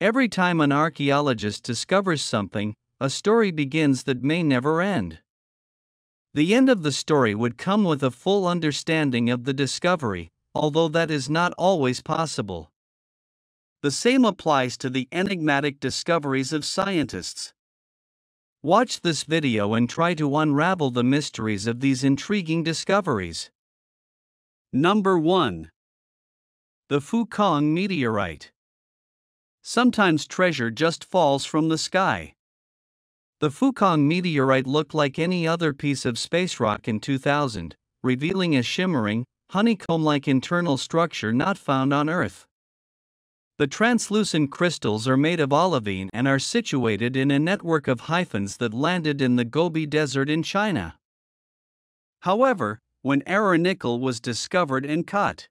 Every time an archaeologist discovers something, a story begins that may never end. The end of the story would come with a full understanding of the discovery, although that is not always possible. The same applies to the enigmatic discoveries of scientists. Watch this video and try to unravel the mysteries of these intriguing discoveries. Number 1. The Fukong Meteorite. Sometimes treasure just falls from the sky. The Fukong Meteorite looked like any other piece of space rock in 2000, revealing a shimmering, honeycomb-like internal structure not found on Earth. The translucent crystals are made of olivine and are situated in a network of hyphens that landed in the Gobi Desert in China. However, when nickel was discovered and cut.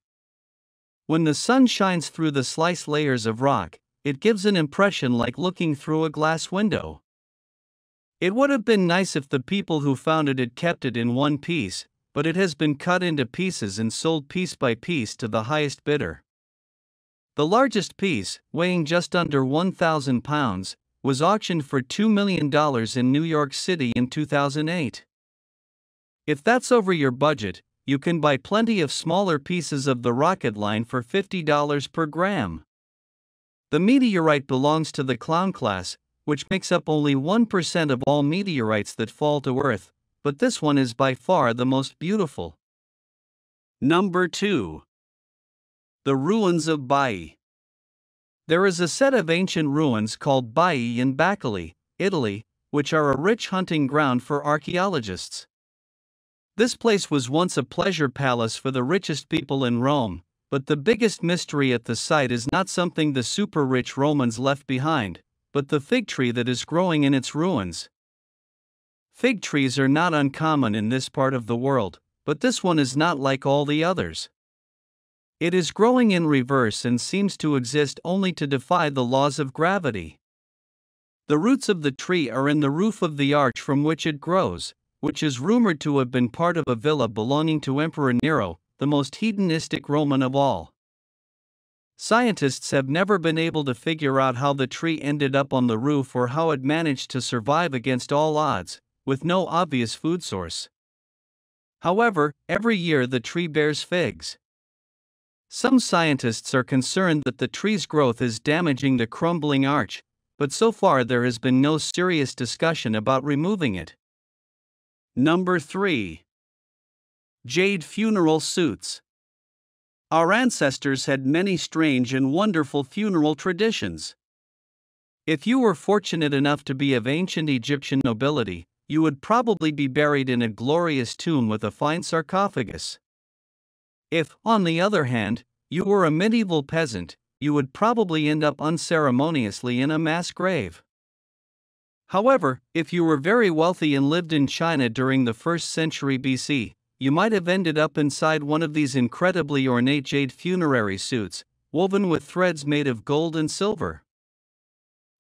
When the sun shines through the sliced layers of rock, it gives an impression like looking through a glass window. It would have been nice if the people who found it had kept it in one piece, but it has been cut into pieces and sold piece by piece to the highest bidder. The largest piece, weighing just under 1,000 pounds, was auctioned for $2 million in New York City in 2008. If that's over your budget, you can buy plenty of smaller pieces of the rocket line for $50 per gram. The meteorite belongs to the clown class, which makes up only 1% of all meteorites that fall to Earth, but this one is by far the most beautiful. Number 2. The ruins of Baiae. There is a set of ancient ruins called Baiae in Bacoli, Italy, which are a rich hunting ground for archaeologists. This place was once a pleasure palace for the richest people in Rome, but the biggest mystery at the site is not something the super-rich Romans left behind, but the fig tree that is growing in its ruins. Fig trees are not uncommon in this part of the world, but this one is not like all the others. It is growing in reverse and seems to exist only to defy the laws of gravity. The roots of the tree are in the roof of the arch from which it grows, which is rumored to have been part of a villa belonging to Emperor Nero, the most hedonistic Roman of all. Scientists have never been able to figure out how the tree ended up on the roof or how it managed to survive against all odds, with no obvious food source. However, every year the tree bears figs. Some scientists are concerned that the tree's growth is damaging the crumbling arch, but so far there has been no serious discussion about removing it. Number 3. Jade funeral suits. Our ancestors had many strange and wonderful funeral traditions. If you were fortunate enough to be of ancient Egyptian nobility, you would probably be buried in a glorious tomb with a fine sarcophagus. If, on the other hand, you were a medieval peasant, you would probably end up unceremoniously in a mass grave. However, if you were very wealthy and lived in China during the 1st century BC, you might have ended up inside one of these incredibly ornate jade funerary suits, woven with threads made of gold and silver.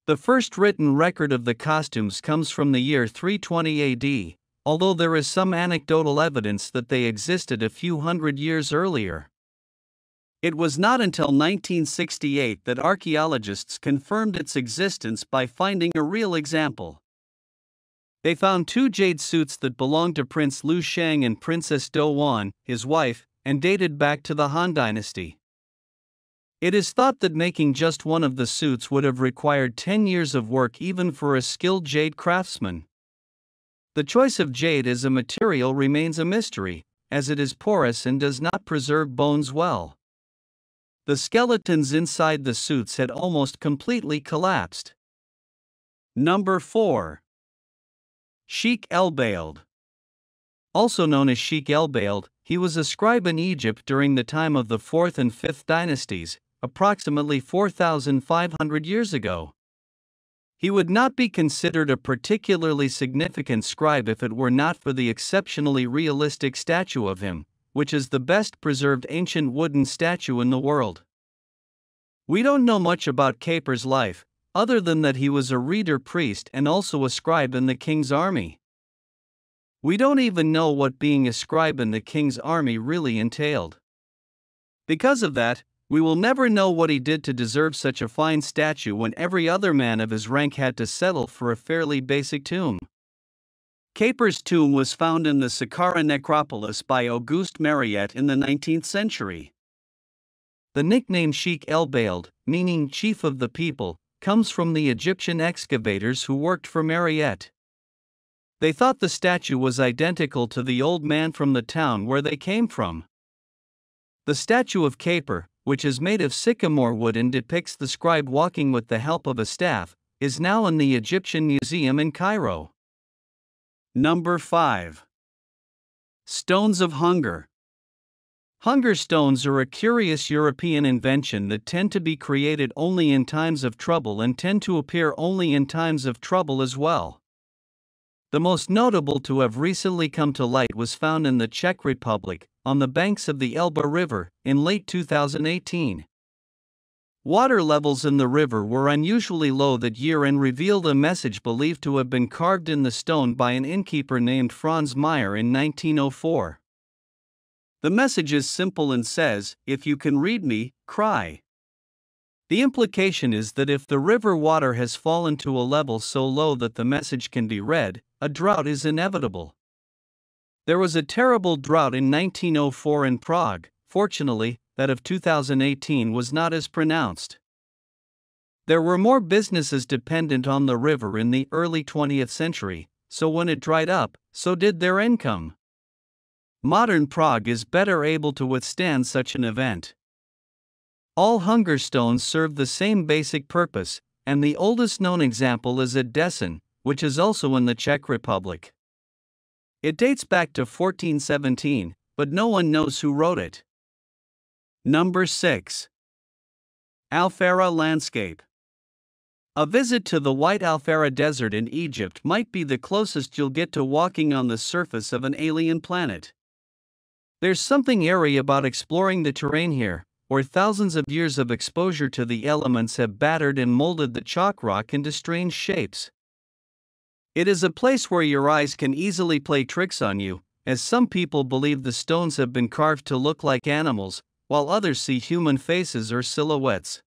The first written record of the costumes comes from the year 320 AD, although there is some anecdotal evidence that they existed a few hundred years earlier. It was not until 1968 that archaeologists confirmed its existence by finding a real example. They found 2 jade suits that belonged to Prince Liu Shang and Princess Do Wan, his wife, and dated back to the Han Dynasty. It is thought that making just one of the suits would have required 10 years of work even for a skilled jade craftsman. The choice of jade as a material remains a mystery, as it is porous and does not preserve bones well. The skeletons inside the suits had almost completely collapsed. Number 4. Sheik ElBaled. Also known as Sheik ElBaled, he was a scribe in Egypt during the time of the 4th and 5th dynasties, approximately 4,500 years ago. He would not be considered a particularly significant scribe if it were not for the exceptionally realistic statue of him, which is the best preserved ancient wooden statue in the world. We don't know much about Kaper's life, other than that he was a reader priest and also a scribe in the king's army. We don't even know what being a scribe in the king's army really entailed. Because of that, We will never know what he did to deserve such a fine statue when every other man of his rank had to settle for a fairly basic tomb. Keyper's tomb was found in the Saqqara necropolis by Auguste Mariette in the 19th century. The nickname Sheik ElBaled, meaning chief of the people, comes from the Egyptian excavators who worked for Mariette. They thought the statue was identical to the old man from the town where they came from. The statue of Keyper, which is made of sycamore wood and depicts the scribe walking with the help of a staff, is now in the Egyptian Museum in Cairo. Number 5. Stones of Hunger. Hunger stones are a curious European invention that tend to be created only in times of trouble and tend to appear only in times of trouble as well. The most notable to have recently come to light was found in the Czech Republic, on the banks of the Elbe River, in late 2018. Water levels in the river were unusually low that year and revealed a message believed to have been carved in the stone by an innkeeper named Franz Meyer in 1904. The message is simple and says, "If you can read me, cry." The implication is that if the river water has fallen to a level so low that the message can be read, a drought is inevitable. There was a terrible drought in 1904 in Prague. Fortunately, that of 2018 was not as pronounced. There were more businesses dependent on the river in the early 20th century, so when it dried up, so did their income. Modern Prague is better able to withstand such an event. All hunger stones serve the same basic purpose, and the oldest known example is at Desen, which is also in the Czech Republic. It dates back to 1417, but no one knows who wrote it. Number 6. Aela Landscape. A visit to the White Alfara Desert in Egypt might be the closest you'll get to walking on the surface of an alien planet. There's something eerie about exploring the terrain here, where thousands of years of exposure to the elements have battered and molded the chalk rock into strange shapes. It is a place where your eyes can easily play tricks on you, as some people believe the stones have been carved to look like animals, while others see human faces or silhouettes.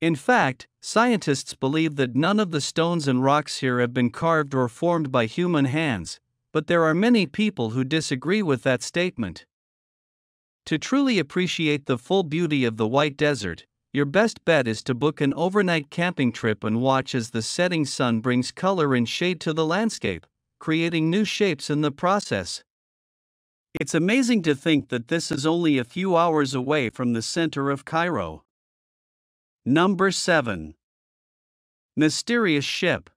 In fact, scientists believe that none of the stones and rocks here have been carved or formed by human hands, but there are many people who disagree with that statement. To truly appreciate the full beauty of the White Desert, your best bet is to book an overnight camping trip and watch as the setting sun brings color and shade to the landscape, creating new shapes in the process. It's amazing to think that this is only a few hours away from the center of Cairo. Number 7. Mysterious Ship.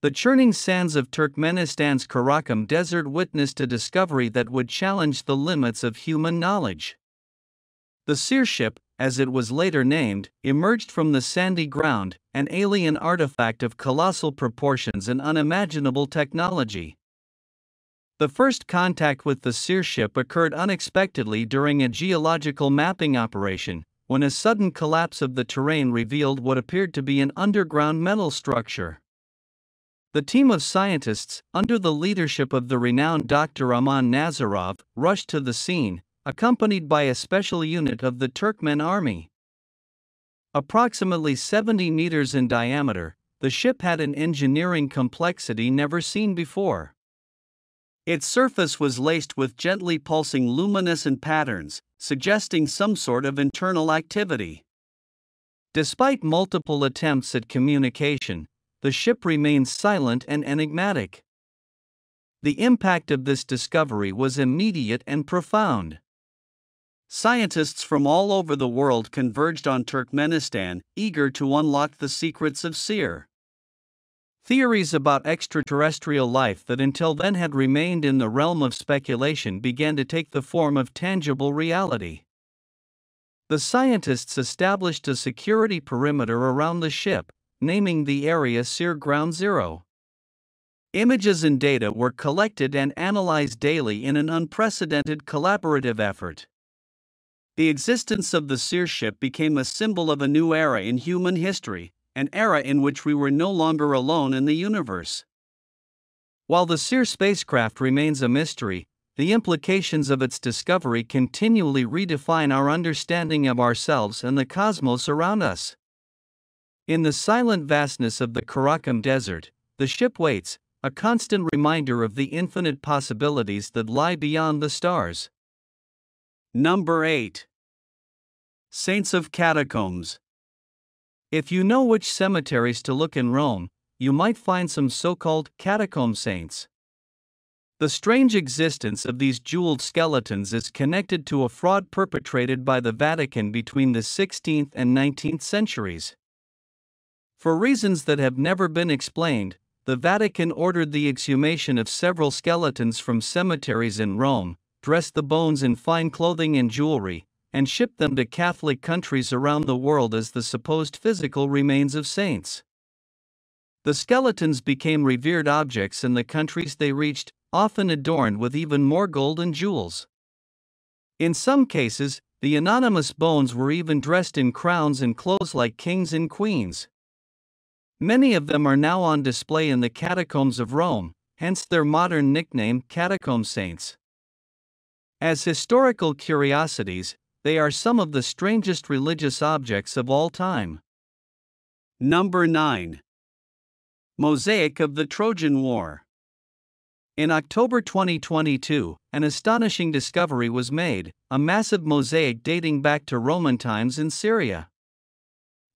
The churning sands of Turkmenistan's Karakum Desert witnessed a discovery that would challenge the limits of human knowledge. The Seer ship, as it was later named, emerged from the sandy ground, an alien artifact of colossal proportions and unimaginable technology. The first contact with the Seer ship occurred unexpectedly during a geological mapping operation, when a sudden collapse of the terrain revealed what appeared to be an underground metal structure. The team of scientists, under the leadership of the renowned Dr. Aman Nazarov, rushed to the scene, accompanied by a special unit of the Turkmen army. Approximately 70 meters in diameter, the ship had an engineering complexity never seen before. Its surface was laced with gently pulsing luminescent patterns, suggesting some sort of internal activity. Despite multiple attempts at communication, the ship remained silent and enigmatic. The impact of this discovery was immediate and profound. Scientists from all over the world converged on Turkmenistan, eager to unlock the secrets of Seer. Theories about extraterrestrial life that until then had remained in the realm of speculation began to take the form of tangible reality. The scientists established a security perimeter around the ship, naming the area Seer Ground Zero. Images and data were collected and analyzed daily in an unprecedented collaborative effort. The existence of the Seer ship became a symbol of a new era in human history, an era in which we were no longer alone in the universe. While the Seer spacecraft remains a mystery, the implications of its discovery continually redefine our understanding of ourselves and the cosmos around us. In the silent vastness of the Karakum Desert, the ship waits, a constant reminder of the infinite possibilities that lie beyond the stars. Number 8. Saints of Catacombs. If you know which cemeteries to look in Rome, you might find some so-called catacomb saints. The strange existence of these jeweled skeletons is connected to a fraud perpetrated by the Vatican between the 16th and 19th centuries. For reasons that have never been explained, the Vatican ordered the exhumation of several skeletons from cemeteries in Rome, dressed the bones in fine clothing and jewelry, and shipped them to Catholic countries around the world as the supposed physical remains of saints. The skeletons became revered objects in the countries they reached, often adorned with even more gold and jewels. In some cases, the anonymous bones were even dressed in crowns and clothes like kings and queens. Many of them are now on display in the catacombs of Rome, hence their modern nickname, catacomb saints. As historical curiosities, they are some of the strangest religious objects of all time. Number 9. Mosaic of the Trojan War. In October 2022, an astonishing discovery was made, a massive mosaic dating back to Roman times in Syria.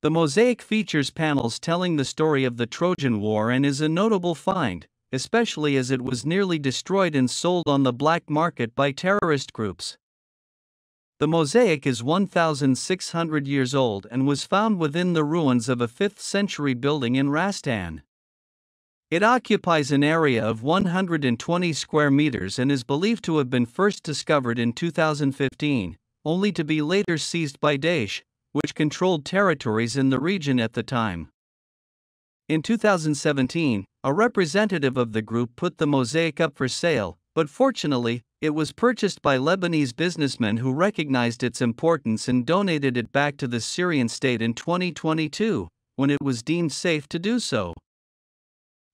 The mosaic features panels telling the story of the Trojan War and is a notable find, especially as it was nearly destroyed and sold on the black market by terrorist groups. The mosaic is 1,600 years old and was found within the ruins of a 5th century building in Rastan. It occupies an area of 120 square meters and is believed to have been first discovered in 2015, only to be later seized by Daesh, which controlled territories in the region at the time. In 2017, a representative of the group put the mosaic up for sale, but fortunately, it was purchased by Lebanese businessmen who recognized its importance and donated it back to the Syrian state in 2022, when it was deemed safe to do so.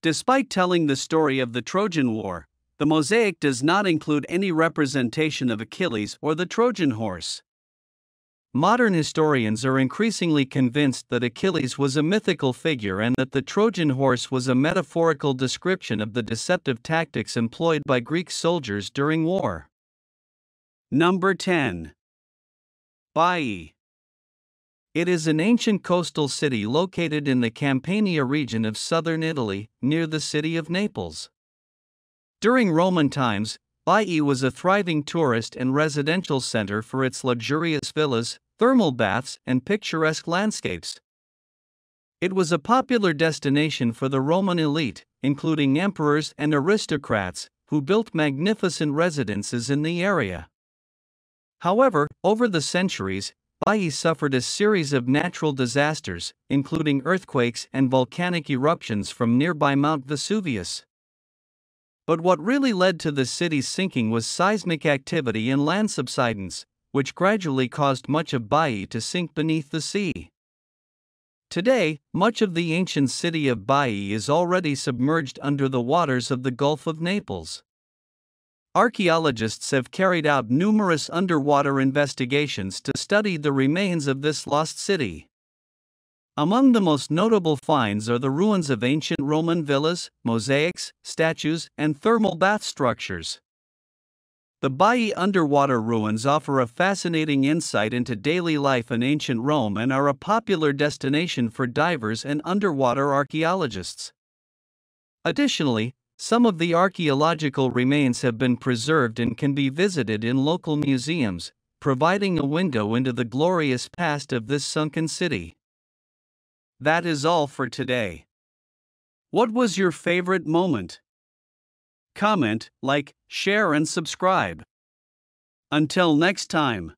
Despite telling the story of the Trojan War, the mosaic does not include any representation of Achilles or the Trojan horse. Modern historians are increasingly convinced that Achilles was a mythical figure and that the Trojan horse was a metaphorical description of the deceptive tactics employed by Greek soldiers during war. Number 10. Baiae. It is an ancient coastal city located in the Campania region of southern Italy, near the city of Naples. During Roman times, Baiae was a thriving tourist and residential center for its luxurious villas, thermal baths, and picturesque landscapes. It was a popular destination for the Roman elite, including emperors and aristocrats, who built magnificent residences in the area. However, over the centuries, Baiae suffered a series of natural disasters, including earthquakes and volcanic eruptions from nearby Mount Vesuvius. But what really led to the city's sinking was seismic activity and land subsidence, which gradually caused much of Baiae to sink beneath the sea. Today, much of the ancient city of Baiae is already submerged under the waters of the Gulf of Naples. Archaeologists have carried out numerous underwater investigations to study the remains of this lost city. Among the most notable finds are the ruins of ancient Roman villas, mosaics, statues, and thermal bath structures. The Baiae underwater ruins offer a fascinating insight into daily life in ancient Rome and are a popular destination for divers and underwater archaeologists. Additionally, some of the archaeological remains have been preserved and can be visited in local museums, providing a window into the glorious past of this sunken city. That is all for today. What was your favorite moment? Comment, like, share, and subscribe. Until next time.